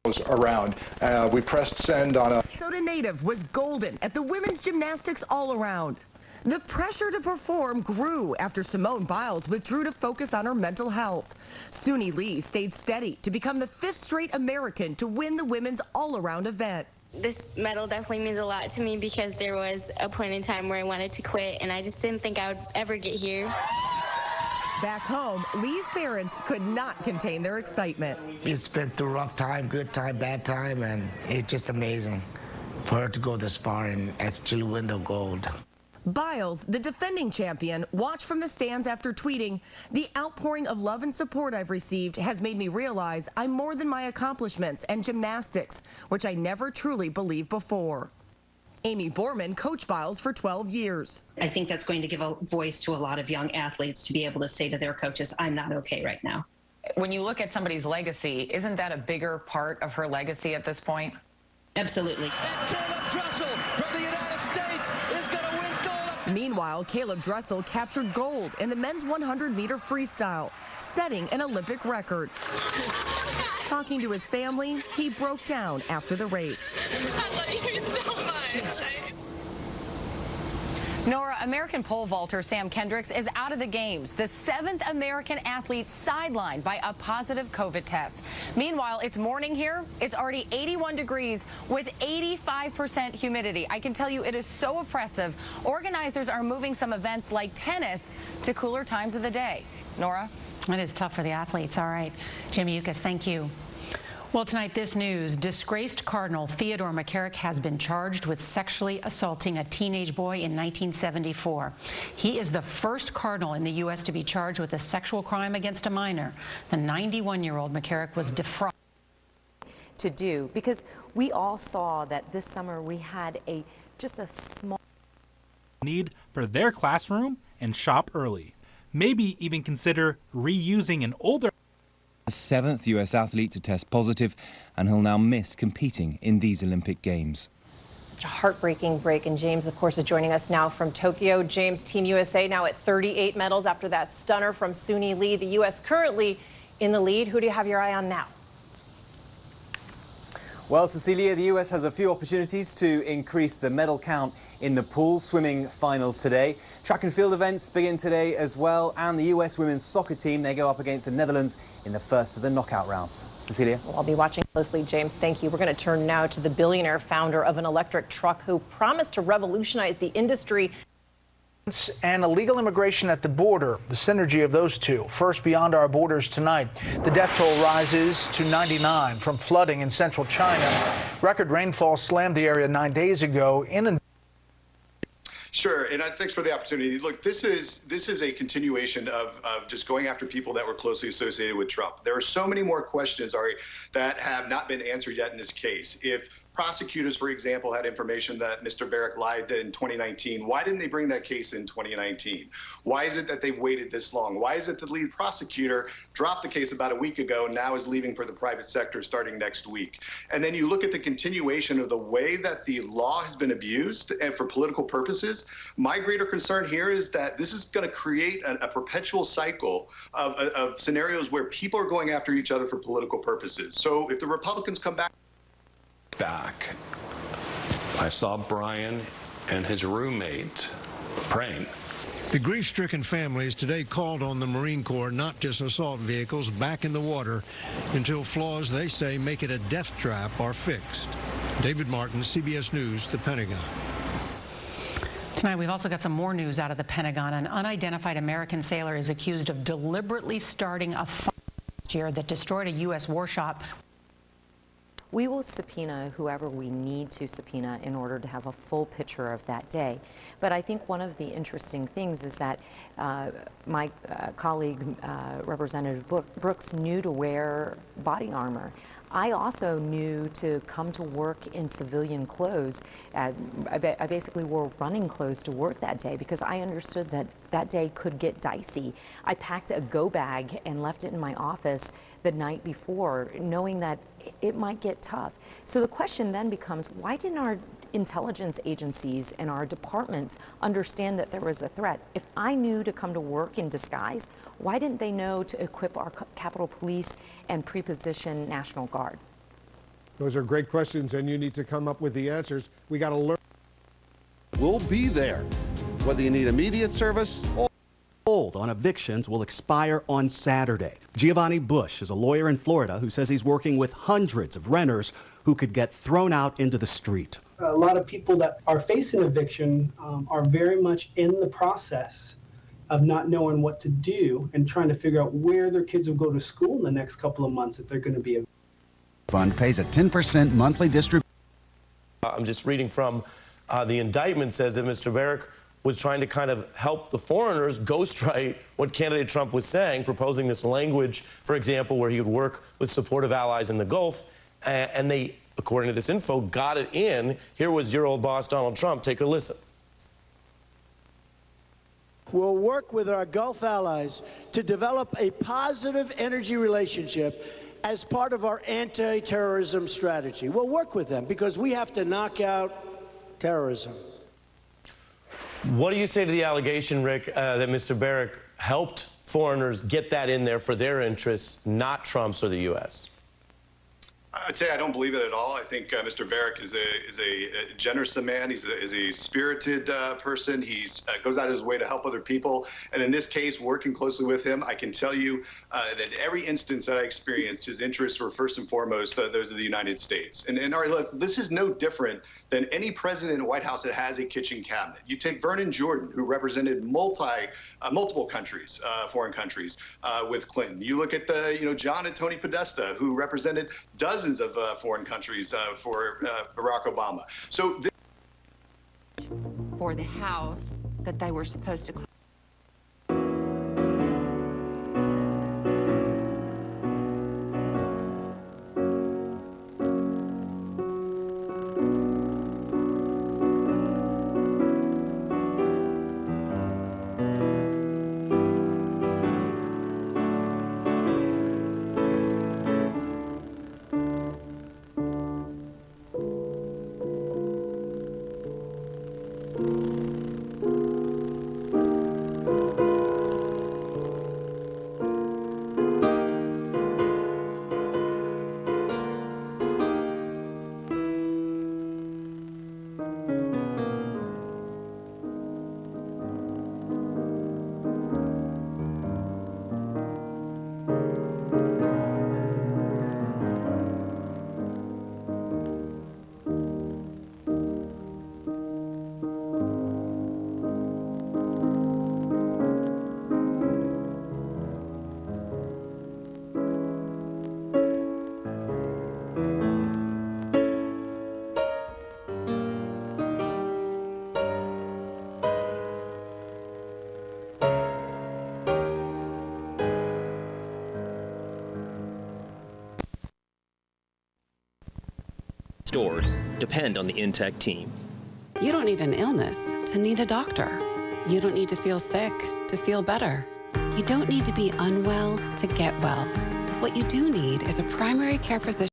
around. We pressed send on a... Minnesota native was golden at the women's gymnastics all-around. The pressure to perform grew after Simone Biles withdrew to focus on her mental health. Suni Lee stayed steady to become the 5th straight American to win the women's all-around event. This medal definitely means a lot to me because there was a point in time where I wanted to quit, and I just didn't think I would ever get here. Back home, Lee's parents could not contain their excitement. It's been through rough time, good time, bad time, and it's just amazing for her to go this far and actually win the gold. Biles, the defending champion, watched from the stands after tweeting, "The outpouring of love and support I've received has made me realize I'm more than my accomplishments and gymnastics, which I never truly believed before." Amy Borman coached Biles for 12 years. I think that's going to give a voice to a lot of young athletes to be able to say to their coaches, I'm not okay right now. When you look at somebody's legacy, isn't that a bigger part of her legacy at this point? Absolutely. And Dressel from the United States is going to win gold. Meanwhile, Caleb Dressel captured gold in the men's 100-meter freestyle, setting an Olympic record. Talking to his family, he broke down after the race. I love you so much. Nora, American pole vaulter Sam Kendricks is out of the games. The 7th American athlete sidelined by a positive COVID test. Meanwhile, it's morning here. It's already 81 degrees with 85% humidity. I can tell you it is so oppressive. Organizers are moving some events like tennis to cooler times of the day. Nora? It is tough for the athletes. All right. SIOUX, thank you. Well, tonight, this news. Disgraced Cardinal Theodore McCarrick has been charged with sexually assaulting a teenage boy in 1974. He is the first Cardinal in the U.S. to be charged with a sexual crime against a minor. The 91-year-old McCarrick was defrauded. To do, because we all saw that this summer we had just a small need for their classroom and shop early. Maybe even consider reusing an older... The 7th U.S. athlete to test positive, and he'll now miss competing in these Olympic Games. A heartbreaking break, and James, of course, is joining us now from Tokyo. James, Team USA now at 38 medals after that stunner from Suni Lee. The U.S. currently in the lead. Who do you have your eye on now? Well, Cecilia, the U.S. has a few opportunities to increase the medal count in the pool swimming finals today. Track and field events begin today as well, and the U.S. women's soccer team, they go up against the Netherlands in the first of the knockout rounds. Cecilia? Well, I'll be watching closely, James. Thank you. We're going to turn now to the billionaire founder of an electric truck who promised to revolutionize the industry. And illegal immigration at the border, the synergy of those two. First, beyond our borders tonight, the death toll rises to 99 from flooding in central China. Record rainfall slammed the area 9 days ago. Sure, and thanks for the opportunity. Look, this is a continuation of just going after people that were closely associated with Trump. There are so many more questions, Ari, that have not been answered yet in this case. If prosecutors, for example, had information that Mr. Barrack lied in 2019, why didn't they bring that case in 2019? Why is it that they've waited this long? Why is it the lead prosecutor dropped the case about a week ago and now is leaving for the private sector starting next week? And then you look at the continuation of the way that the law has been abused and for political purposes. My greater concern here is that this is going to create a perpetual cycle of scenarios where people are going after each other for political purposes. So if the Republicans come back, I saw Brian and his roommate praying. The grief-stricken families today called on the Marine Corps not to assault vehicles back in the water until flaws they say make it a death trap are fixed. David Martin, CBS News, the Pentagon. Tonight, we've also got some more news out of the Pentagon. An unidentified American sailor is accused of deliberately starting a fire last year that destroyed a U.S. warship. We will subpoena whoever we need to subpoena in order to have a full picture of that day. But I think one of the interesting things is that my colleague, Representative Brooks, knew to wear body armor. I also knew to come to work in civilian clothes. I basically wore running clothes to work that day because I understood that that day could get dicey. I packed a go bag and left it in my office the night before, knowing that it might get tough. So the question then becomes, why didn't our intelligence agencies and our departments understand that there was a threat? If I knew to come to work in disguise, why didn't they know to equip our Capitol Police and pre-position National Guard? Those are great questions, and you need to come up with the answers. We got to learn. We'll be there, whether you need immediate service or... Hold on evictions will expire on Saturday. Giovanni Bush is a lawyer in Florida who says he's working with hundreds of renters who could get thrown out into the street. A lot of people that are facing eviction are very much in the process of not knowing what to do and trying to figure out where their kids will go to school in the next couple of months if they're going to be. Fund pays a 10% monthly distribution. I'm just reading from the indictment says that Mr. Barrack was trying to kind of help the foreigners ghostwrite what candidate Trump was saying, proposing this language, for example, where he would work with supportive allies in the Gulf, and they, according to this info, got it in. Here was your old boss, Donald Trump. Take a listen. We'll work with our Gulf allies to develop a positive energy relationship as part of our anti-terrorism strategy. We'll work with them because we have to knock out terrorism. What do you say to the allegation, Rick, that Mr. Barrack helped foreigners get that in there for their interests, not Trump's or the U.S.? I'd say I don't believe it at all. I think Mr. Barrack is a generous man. He's a spirited person. He goes out of his way to help other people. And in this case, working closely with him, I can tell you that every instance that I experienced, his interests were first and foremost those of the United States. And Ari, look, this is no different than any president in the White House that has a kitchen cabinet. You take Vernon Jordan, who represented multiple countries, foreign countries, with Clinton. You look at John and Tony Podesta, who represented dozens of foreign countries for Barack Obama. So for the House that they were supposed to. Stored depend on the Intech team. You don't need an illness to need a doctor. You don't need to feel sick to feel better. You don't need to be unwell to get well. What you do need is a primary care physician